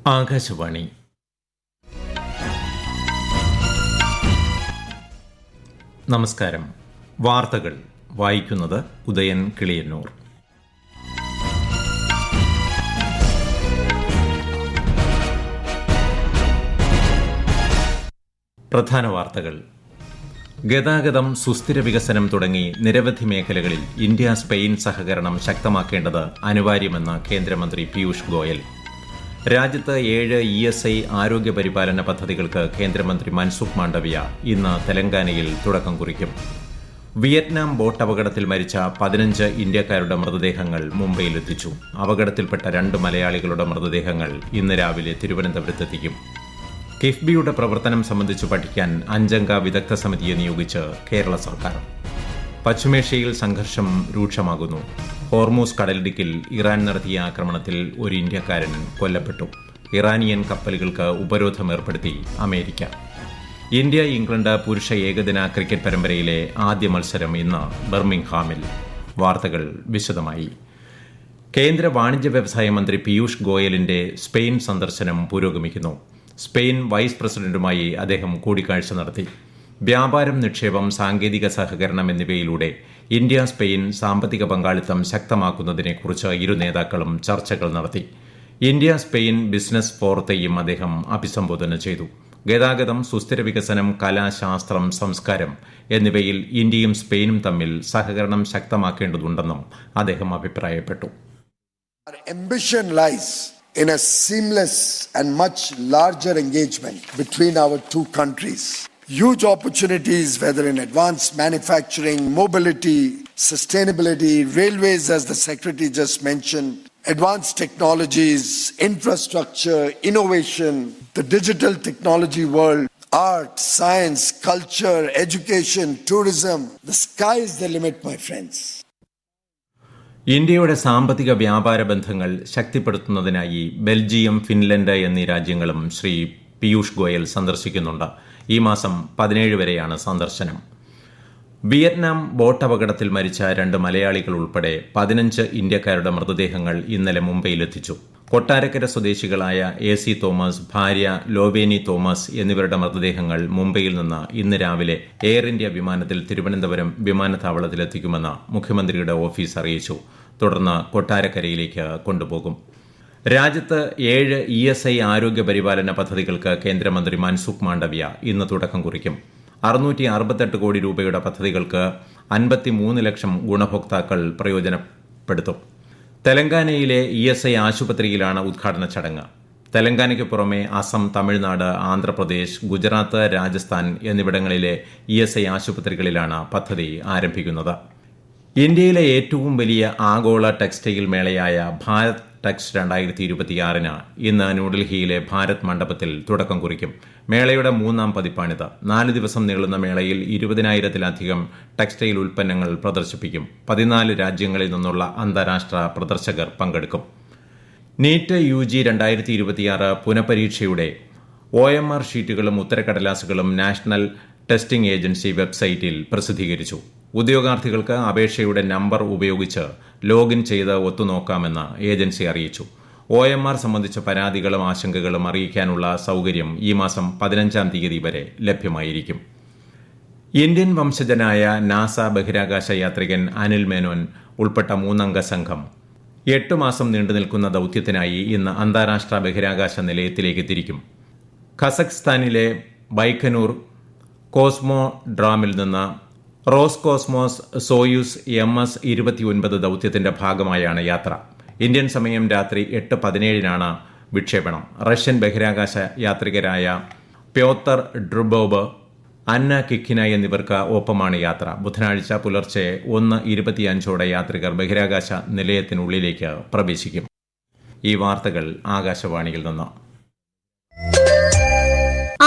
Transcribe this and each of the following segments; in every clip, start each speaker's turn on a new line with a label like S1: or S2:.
S1: ആകാശവാണി. നമസ്കാരം. വാർത്തകൾ വായിക്കുന്നത് ഉദയൻ കിളിയന്നൂർ. പ്രധാന വാർത്തകൾ. ഗതാഗതം, സുസ്ഥിര വികസനം തുടങ്ങി നിരവധി മേഖലകളിൽ ഇന്ത്യ സ്പെയിൻ സഹകരണം ശക്തമാക്കേണ്ടത് അനിവാര്യമെന്ന് കേന്ദ്രമന്ത്രി പീയൂഷ് ഗോയൽ. രാജ്യത്ത് 7 ESI ആരോഗ്യ പരിപാലന പദ്ധതികൾക്ക് കേന്ദ്രമന്ത്രി മൻസുഖ് മാണ്ഡവ്യ ഇന്ന് തെലങ്കാനയിൽ തുടക്കം കുറിക്കും. വിയറ്റ്നാം ബോട്ട് അപകടത്തിൽ മരിച്ച 15 ഇന്ത്യക്കാരുടെ മൃതദേഹങ്ങൾ മുംബൈയിലെത്തിച്ചു. അപകടത്തിൽപ്പെട്ട 2 മലയാളികളുടെ മൃതദേഹങ്ങൾ ഇന്ന് രാവിലെ തിരുവനന്തപുരത്തെത്തിക്കും. കിഫ്ബിയുടെ പ്രവർത്തനം സംബന്ധിച്ച് പഠിക്കാൻ 5-അംഗ വിദഗ്ധ സമിതിയെ നിയോഗിച്ച് കേരള സർക്കാർ. പശ്ചിമേഷ്യയിൽ സംഘർഷം രൂക്ഷമാകുന്നു. ഹോർമൂസ് കടലിടുക്കിൽ ഇറാൻ നടത്തിയ ആക്രമണത്തിൽ ഒരു ഇന്ത്യക്കാരൻ കൊല്ലപ്പെട്ടു. ഇറാനിയൻ കപ്പലുകൾക്ക് ഉപരോധം ഏർപ്പെടുത്തി അമേരിക്ക. ഇന്ത്യ ഇംഗ്ലണ്ട് പുരുഷ ഏകദിന ക്രിക്കറ്റ് പരമ്പരയിലെ ആദ്യ മത്സരം ഇന്ന് ബർമിംഗ്ഹാമിൽ. വാർത്തകൾ വിശദമായി. കേന്ദ്ര വാണിജ്യ വ്യവസായ മന്ത്രി പീയൂഷ് ഗോയലിന്റെ സ്പെയിൻ സന്ദർശനം പുരോഗമിക്കുന്നു. സ്പെയിൻ വൈസ് പ്രസിഡന്റുമായി അദ്ദേഹം കൂടിക്കാഴ്ച നടത്തി. വ്യാപാരം, നിക്ഷേപം, സാങ്കേതിക സഹകരണം എന്നിവയിലൂടെ ഇന്ത്യ സ്പെയിൻ സാമ്പത്തിക പങ്കാളിത്തം ശക്തമാക്കുന്നതിനെക്കുറിച്ച് ഇരു നേതാക്കളും ചർച്ചകൾ നടത്തി. ഇന്ത്യ സ്പെയിൻ ബിസിനസ് ഫോറത്തെയും അദ്ദേഹം അഭിസംബോധന ചെയ്തു. ഗതാഗതം, സുസ്ഥിര വികസനം, കല, ശാസ്ത്രം, സംസ്കാരം എന്നിവയിൽ ഇന്ത്യയും സ്പെയിനും തമ്മിൽ സഹകരണം ശക്തമാക്കേണ്ടതുണ്ടെന്നും അദ്ദേഹം അഭിപ്രായപ്പെട്ടു.
S2: In a seamless and much larger engagement between our two countries. Huge opportunities, whether in advanced manufacturing, mobility, sustainability, railways, as the Secretary just mentioned, advanced technologies, infrastructure, innovation, the digital technology world, art, science, culture, education, tourism. The sky is the limit, my friends.
S1: ഇന്ത്യയുടെ സാമ്പത്തിക വ്യാപാര ബന്ധങ്ങൾ ശക്തിപ്പെടുത്തുന്നതിനായി Belgium, Finland എന്നീ രാജ്യങ്ങളും ശ്രീ പീയൂഷ് ഗോയൽ സന്ദർശിക്കുന്നുണ്ട്. ഈ മാസം 17 വരെയാണ് സന്ദർശനം. വിയറ്റ്നാം ബോട്ട് അപകടത്തിൽ മരിച്ച 2 മലയാളികൾ ഉൾപ്പെടെ 15 ഇന്ത്യക്കാരുടെ മൃതദേഹങ്ങൾ ഇന്നലെ മുംബൈയിലെത്തിച്ചു. കൊട്ടാരക്കര സ്വദേശികളായ AC തോമസ്, ഭാര്യ ലോവേനി തോമസ് എന്നിവരുടെ മൃതദേഹങ്ങൾ മുംബൈയിൽ നിന്ന് ഇന്ന് രാവിലെ എയർ ഇന്ത്യ വിമാനത്തിൽ തിരുവനന്തപുരം വിമാനത്താവളത്തിലെത്തിക്കുമെന്ന് മുഖ്യമന്ത്രിയുടെ ഓഫീസ് അറിയിച്ചു. തുടർന്ന് കൊട്ടാരക്കരയിലേക്ക് കൊണ്ടുപോകും. രാജ്യത്ത് 7 ESI ആരോഗ്യ പരിപാലന പദ്ധതികൾക്ക് കേന്ദ്രമന്ത്രി മൻസുഖ് മാണ്ഡവ്യ ഇന്ന് തുടക്കം കുറിക്കും. 668 കോടി രൂപയുടെ പദ്ധതികൾക്ക് 53 ലക്ഷം ഗുണഭോക്താക്കൾ പ്രയോജനപ്പെടുത്തും. തെലങ്കാനയിലെ ESI ആശുപത്രിയിലാണ് ഉദ്ഘാടന ചടങ്ങ്. തെലങ്കാനയ്ക്ക് പുറമെ അസം, തമിഴ്നാട്, ആന്ധ്രാപ്രദേശ്, ഗുജറാത്ത്, രാജസ്ഥാൻ എന്നിവിടങ്ങളിലെ ESI ആശുപത്രികളിലാണ് പദ്ധതി ആരംഭിക്കുന്നത്. ഇന്ത്യയിലെ ഏറ്റവും വലിയ ആഗോള ടെക്സ്റ്റൈൽ മേളയായ ഭാരത് ടെക്സ് 2026 ഇന്ന് ന്യൂഡൽഹിയിലെ ഭാരത് മണ്ഡപത്തിൽ തുടക്കം കുറിക്കും. മേളയുടെ 3ാം പതിപ്പാണിത്. 4 ദിവസം നീളുന്ന മേളയിൽ 20,000-ലധികം ടെക്സ്റ്റൈൽ ഉൽപ്പന്നങ്ങൾ പ്രദർശിപ്പിക്കും. 14 രാജ്യങ്ങളിൽ നിന്നുള്ള അന്താരാഷ്ട്ര പ്രദർശകർ പങ്കെടുക്കും. നീറ്റ് UG 2026 പുനഃപരീക്ഷയുടെ OMR ഷീറ്റുകളും ഉത്തരക്കടലാസുകളും നാഷണൽ ടെസ്റ്റിംഗ് ഏജൻസി വെബ്സൈറ്റിൽ പ്രസിദ്ധീകരിച്ചു. ഉദ്യോഗാർത്ഥികൾക്ക് അപേക്ഷയുടെ നമ്പർ ഉപയോഗിച്ച് ലോഗിൻ ചെയ്ത് ഒത്തുനോക്കാമെന്ന് ഏജൻസി അറിയിച്ചു. OMR സംബന്ധിച്ച പരാതികളും ആശങ്കകളും അറിയിക്കാനുള്ള സൌകര്യം ഈ മാസം 15-ാം തീയതി വരെ ലഭ്യമായിരിക്കും. ഇന്ത്യൻ വംശജനായ നാസ ബഹിരാകാശ യാത്രികൻ അനിൽ മേനോൻ ഉൾപ്പെട്ട 3-അംഗ സംഘം 8 മാസം നീണ്ടുനിൽക്കുന്ന ദൌത്യത്തിനായി ഇന്ന് അന്താരാഷ്ട്ര ബഹിരാകാശ നിലയത്തിലേക്ക് തിരിക്കും. ഖസക്സ്ഥാനിലെ ബൈക്കനൂർ കോസ്മോഡ്രാമിൽ നിന്ന് റോസ്കോസ്മോസ് സോയൂസ് MS-29 ദൌത്യത്തിന്റെ ഭാഗമായാണ് യാത്ര. ഇന്ത്യൻ സമയം രാത്രി 8:17 വിക്ഷേപണം. റഷ്യൻ ബഹിരാകാശ യാത്രികരായ പ്യോത്തർ ഡ്രുബോവ്, അന്ന കിക്കിന എന്നിവർക്ക് ഒപ്പമാണ് യാത്ര. ബുധനാഴ്ച പുലർച്ചെ 1:25 യാത്രികർ ബഹിരാകാശ നിലയത്തിനുള്ളിലേക്ക് പ്രവേശിക്കും. ഈ വാർത്തകൾ ആകാശവാണിയിൽ നിന്ന്.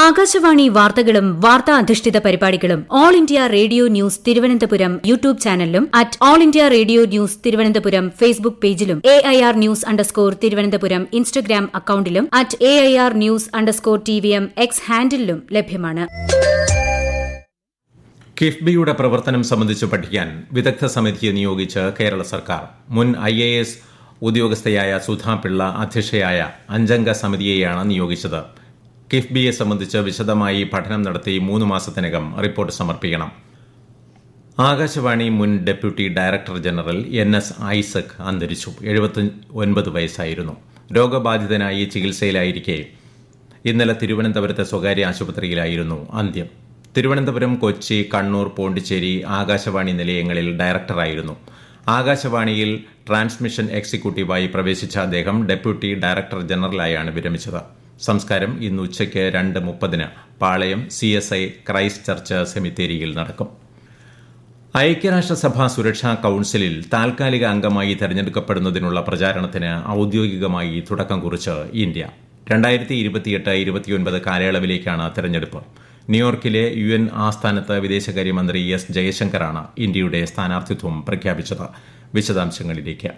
S3: ആകാശവാണി വാർത്തകളും വാർത്താ അധിഷ്ഠിത പരിപാടികളും All India Radio News Thiruvananthapuram YouTube ചാനലിലും @all India Radio News Thiruvananthapuram Facebook പേജിലും AIR ന്യൂസ് തിരുവനന്തപുരം ഇൻസ്റ്റഗ്രാം അക്കൌണ്ടിലും @AIR ന്യൂസ് TVM X ഹാൻഡിലും ലഭ്യമാണ്.
S1: കിഫ്ബിയുടെ പ്രവർത്തനം സംബന്ധിച്ച് പഠിക്കാൻ വിദഗ്ധ സമിതിയെ നിയോഗിച്ച് കേരള സർക്കാർ. മുൻ IAS ഉദ്യോഗസ്ഥയായ സുധാ പിള്ള അധ്യക്ഷയായ 5-അംഗ സമിതിയെയാണ് നിയോഗിച്ചത്. കിഫ്ബിയെ സംബന്ധിച്ച് വിശദമായി പഠനം നടത്തി 3 മാസത്തിനകം റിപ്പോർട്ട് സമർപ്പിക്കണം. ആകാശവാണി മുൻ deputy director general NS Isaac അന്തരിച്ചു. 79 വയസ്സായിരുന്നു. രോഗബാധിതനായി ചികിത്സയിലായിരിക്കെ ഇന്നലെ തിരുവനന്തപുരത്തെ സ്വകാര്യ ആശുപത്രിയിലായിരുന്നു അന്ത്യം. തിരുവനന്തപുരം, കൊച്ചി, കണ്ണൂർ, പോണ്ടിച്ചേരി ആകാശവാണി നിലയങ്ങളിൽ ഡയറക്ടറായിരുന്നു. ആകാശവാണിയിൽ ട്രാൻസ്മിഷൻ എക്സിക്യൂട്ടീവായി പ്രവേശിച്ച അദ്ദേഹം ഡെപ്യൂട്ടി ഡയറക്ടർ ജനറലായാണ് വിരമിച്ചത്. സംസ്കാരം ഇന്ന് ഉച്ചയ്ക്ക് 2:30 പാളയം CSI ക്രൈസ്റ്റ് ചർച്ച് സെമിത്തേരിയിൽ നടക്കും. ഐക്യരാഷ്ട്രസഭ സുരക്ഷാ കൌൺസിലിൽ താൽക്കാലിക അംഗമായി തെരഞ്ഞെടുക്കപ്പെടുന്നതിനുള്ള പ്രചാരണത്തിന് ഔദ്യോഗികമായി തുടക്കം കുറിച്ച് ഇന്ത്യ. 2028-29 കാലയളവിലേക്കാണ് തെരഞ്ഞെടുപ്പ്. ന്യൂയോർക്കിലെ UN ആസ്ഥാനത്ത് വിദേശകാര്യമന്ത്രി S. ജയശങ്കറാണ് ഇന്ത്യയുടെ സ്ഥാനാർത്ഥിത്വം പ്രഖ്യാപിച്ചത്. വിശദാംശങ്ങളിലേക്ക്.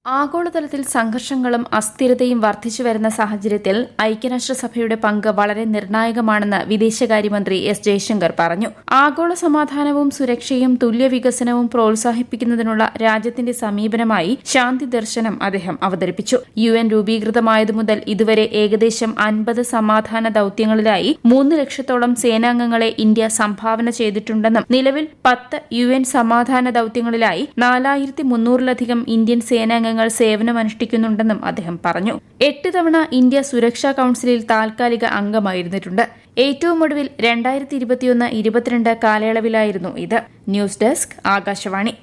S4: ആഗോളതലത്തിൽ സംഘർഷങ്ങളും അസ്ഥിരതയും വർദ്ധിച്ചുവരുന്ന സാഹചര്യത്തിൽ ഐക്യരാഷ്ട്രസഭയുടെ പങ്ക് വളരെ നിർണായകമാണെന്ന് വിദേശകാര്യമന്ത്രി S. ജയശങ്കർ പറഞ്ഞു. ആഗോള സമാധാനവും സുരക്ഷയും തുല്യ വികസനവും പ്രോത്സാഹിപ്പിക്കുന്നതിനുള്ള രാജ്യത്തിന്റെ സമീപനമായി ശാന്തി ദർശനം അദ്ദേഹം അവതരിപ്പിച്ചു. UN രൂപീകൃതമായതു മുതൽ ഇതുവരെ ഏകദേശം 50 സമാധാന ദൌത്യങ്ങളിലായി 3 ലക്ഷത്തോളം സേനാംഗങ്ങളെ ഇന്ത്യ സംഭാവന ചെയ്തിട്ടുണ്ടെന്നും നിലവിൽ 10 UN സമാധാന ദൌത്യങ്ങളിലായി 4300-ലധികം ഇന്ത്യൻ സേനാംഗങ്ങൾ സേവനമനുഷ്ഠിക്കുന്നുണ്ടെന്നും അദ്ദേഹം പറഞ്ഞു. 8 തവണ ഇന്ത്യ സുരക്ഷാ കൌൺസിലിൽ താൽക്കാലിക അംഗമായിരുന്നിട്ടുണ്ട്. ഏറ്റവും ഒടുവിൽ 2021-22 കാലയളവിലായിരുന്നു ഇത്. News desk, Akashvani.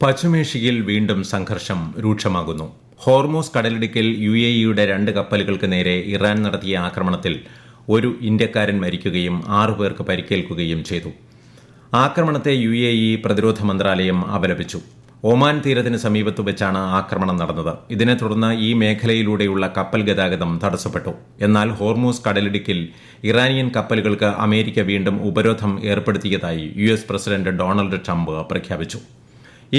S1: പശ്ചിമേഷ്യയിൽ വീണ്ടും സംഘർഷം രൂക്ഷമാകുന്നു. ഹോർമൂസ് കടലിടുക്കിൽ UAE-യുടെ 2 കപ്പലുകൾക്ക് നേരെ ഇറാൻ നടത്തിയ ആക്രമണത്തിൽ ഒരു ഇന്ത്യക്കാരൻ മരിക്കുകയും 6 പേർക്ക് പരിക്കേൽക്കുകയും ചെയ്തു. ആക്രമണത്തെ UAE പ്രതിരോധ മന്ത്രാലയം അപലപിച്ചു. ഒമാൻ തീരത്തിന് സമീപത്തു വെച്ചാണ് ആക്രമണം നടന്നത്. ഇതിനെ തുടർന്ന് ഈ മേഖലയിലൂടെയുള്ള കപ്പൽ ഗതാഗതം തടസ്സപ്പെട്ടു. എന്നാൽ ഹോർമൂസ് കടലിടുക്കിൽ ഇറാനിയൻ കപ്പലുകൾക്ക് അമേരിക്ക വീണ്ടും ഉപരോധം ഏർപ്പെടുത്തിയതായി US പ്രസിഡന്റ് ഡൊണാൾഡ് ട്രംപ് പ്രഖ്യാപിച്ചു.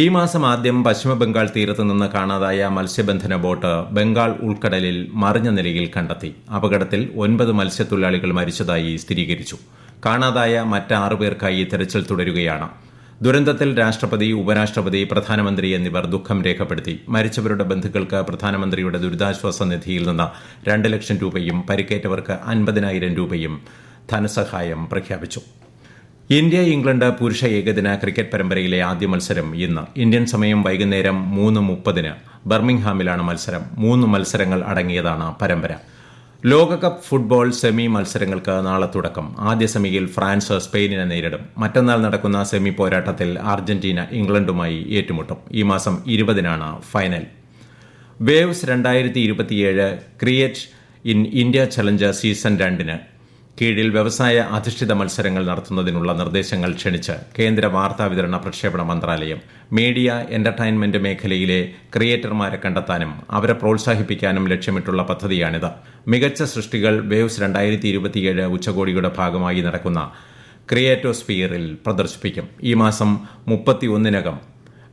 S1: ഈ മാസം ആദ്യം പശ്ചിമബംഗാൾ തീരത്ത് നിന്ന് കാണാതായ മത്സ്യബന്ധന ബോട്ട് ബംഗാൾ ഉൾക്കടലിൽ മറിഞ്ഞ നിലയിൽ കണ്ടെത്തി. അപകടത്തിൽ 9 മത്സ്യത്തൊഴിലാളികൾ മരിച്ചതായി സ്ഥിരീകരിച്ചു. കാണാതായ മറ്റ് 6 പേർക്കായി തെരച്ചിൽ തുടരുകയാണ്. ദുരന്തത്തിൽ രാഷ്ട്രപതി, ഉപരാഷ്ട്രപതി, പ്രധാനമന്ത്രി എന്നിവർ ദുഃഖം രേഖപ്പെടുത്തി. മരിച്ചവരുടെ ബന്ധുക്കൾക്ക് പ്രധാനമന്ത്രിയുടെ ദുരിതാശ്വാസ നിധിയിൽ നിന്ന് 2 ലക്ഷം രൂപയും പരിക്കേറ്റവർക്ക് 50,000 രൂപയും ധനസഹായം പ്രഖ്യാപിച്ചു. ഇന്ത്യ-ഇംഗ്ലണ്ട് പുരുഷ ഏകദിന ക്രിക്കറ്റ് പരമ്പരയിലെ ആദ്യ മത്സരം ഇന്ന്. ഇന്ത്യൻ സമയം വൈകുന്നേരം 3:30 ബർമിംഗ്ഹാമിലാണ് മത്സരം. 3 മത്സരങ്ങൾ അടങ്ങിയതാണ് പരമ്പര. ലോകകപ്പ് ഫുട്ബോൾ സെമി മത്സരങ്ങൾക്ക് നാളെ തുടക്കം. ആദ്യ സെമിയിൽ ഫ്രാൻസ് സ്പെയിനിനെ നേരിടും. മറ്റന്നാൾ നടക്കുന്ന സെമി പോരാട്ടത്തിൽ അർജന്റീന ഇംഗ്ലണ്ടുമായി ഏറ്റുമുട്ടും. ഈ മാസം 20-നാണ് final. Waves 2027 create in India challenge season 2-ന് കീഴിൽ വ്യവസായ അധിഷ്ഠിത മത്സരങ്ങൾ നടത്തുന്നതിനുള്ള നിർദ്ദേശങ്ങൾ ക്ഷണിച്ച് കേന്ദ്ര വാർത്താവിതരണ പ്രക്ഷേപണ മന്ത്രാലയം. മീഡിയ എന്റർടൈൻമെന്റ് മേഖലയിലെ ക്രിയേറ്റർമാരെ കണ്ടെത്താനും അവരെ പ്രോത്സാഹിപ്പിക്കാനും ലക്ഷ്യമിട്ടുള്ള പദ്ധതിയാണിത്. മികച്ച സൃഷ്ടികൾ വേവ്സ് 2027 ഉച്ചകോടിയുടെ ഭാഗമായി നടക്കുന്ന ക്രിയേറ്റോസ്ഫിയറിൽ പ്രദർശിപ്പിക്കും. ഈ മാസം 31-നകം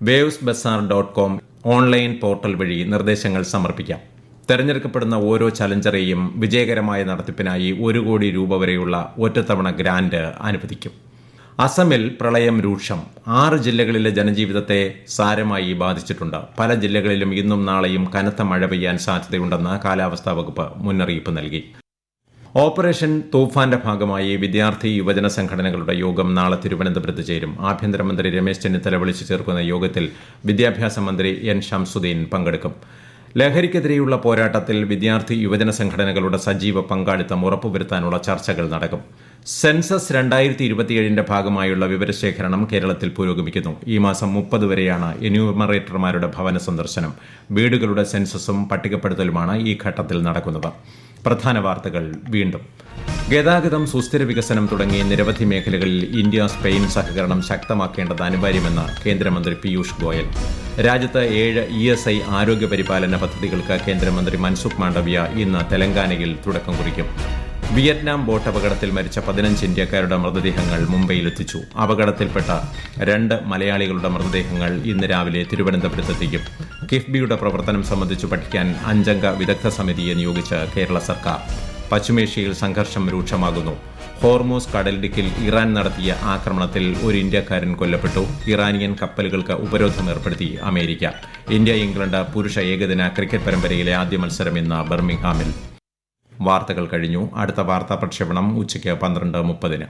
S1: wavesbazaar.com ഓൺലൈൻ പോർട്ടൽ വഴി നിർദ്ദേശങ്ങൾ സമർപ്പിക്കാം. തെരഞ്ഞെടുക്കപ്പെടുന്ന ഓരോ ചലഞ്ചറെയും വിജയകരമായ നടത്തിപ്പിനായി 1 കോടി രൂപ വരെയുള്ള ഒറ്റത്തവണ ഗ്രാന്റ് അനുവദിക്കും. അസമിൽ പ്രളയം രൂക്ഷം. 6 ജില്ലകളിലെ ജനജീവിതത്തെ സാരമായി ബാധിച്ചിട്ടുണ്ട്. പല ജില്ലകളിലും ഇന്നും നാളെയും കനത്ത മഴ പെയ്യാൻ സാധ്യതയുണ്ടെന്ന് കാലാവസ്ഥാ വകുപ്പ് മുന്നറിയിപ്പ് നൽകി. ഓപ്പറേഷൻ തൂഫാന്റെ ഭാഗമായി വിദ്യാർത്ഥി യുവജന സംഘടനകളുടെ യോഗം നാളെ തിരുവനന്തപുരത്ത് ചേരും. ആഭ്യന്തരമന്ത്രി രമേശ് ചെന്നിത്തല വിളിച്ചു ചേർക്കുന്ന യോഗത്തിൽ വിദ്യാഭ്യാസ മന്ത്രി N. ഷംസുദ്ദീൻ പങ്കെടുക്കും. ലഹരിക്കെതിരെയുള്ള പോരാട്ടത്തിൽ വിദ്യാർത്ഥി യുവജന സംഘടനകളുടെ സജീവ പങ്കാളിത്തം ഉറപ്പുവരുത്താനുള്ള ചർച്ചകൾ നടക്കും. സെൻസസ് 2027-ന്റെ ഭാഗമായുള്ള വിവരശേഖരണം കേരളത്തിൽ പുരോഗമിക്കുന്നു. ഈ മാസം 30 വരെയാണ് എന്യൂമറേറ്റർമാരുടെ ഭവന സന്ദർശനം. വീടുകളുടെ സെൻസസും പട്ടികപ്പെടുത്തലുമാണ് ഈ ഘട്ടത്തിൽ നടക്കുന്നത്. പ്രധാന വാർത്തകൾ വീണ്ടും. ഗതാഗതം, സുസ്ഥിര വികസനം തുടങ്ങി നിരവധി മേഖലകളിൽ ഇന്ത്യ സ്പെയിൻ സഹകരണം ശക്തമാക്കേണ്ടത് അനിവാര്യമെന്ന് കേന്ദ്രമന്ത്രി പീയൂഷ് ഗോയൽ. രാജ്യത്ത് 7 ESI ആരോഗ്യ പരിപാലന പദ്ധതികൾക്ക് കേന്ദ്രമന്ത്രി മൻസുഖ് മാണ്ഡവ്യ ഇന്ന് തെലങ്കാനയിൽ തുടക്കം കുറിക്കും. വിയറ്റ്നാം ബോട്ട് അപകടത്തിൽ മരിച്ച 15 ഇന്ത്യക്കാരുടെ മൃതദേഹങ്ങൾ മുംബൈയിലെത്തിച്ചു. അപകടത്തിൽപ്പെട്ട 2 മലയാളികളുടെ മൃതദേഹങ്ങൾ ഇന്ന് രാവിലെ തിരുവനന്തപുരത്തെത്തിക്കും. കിഫ്ബിയുടെ പ്രവർത്തനം സംബന്ധിച്ച് പഠിക്കാൻ 5-അംഗ വിദഗ്ധ സമിതിയെ നിയോഗിച്ച് കേരള സർക്കാർ. പശ്ചിമേഷ്യയിൽ സംഘർഷം രൂക്ഷമാകുന്നു. ഹോർമൂസ് കടലിടുക്കിൽ ഇറാൻ നടത്തിയ ആക്രമണത്തിൽ ഒരു ഇന്ത്യക്കാരൻ കൊല്ലപ്പെട്ടു. ഇറാനിയൻ കപ്പലുകൾക്ക് ഉപരോധം ഏർപ്പെടുത്തി അമേരിക്ക. ഇന്ത്യ ഇംഗ്ലണ്ട് പുരുഷ ഏകദിന ക്രിക്കറ്റ് പരമ്പരയിലെ ആദ്യ മത്സരം ഇന്ന് ബർമിംഗ്ഹാമിൽ. വാർത്തകൾ കഴിഞ്ഞു. അടുത്ത വാർത്താ പ്രക്ഷേപണം ഉച്ചയ്ക്ക് 12:30.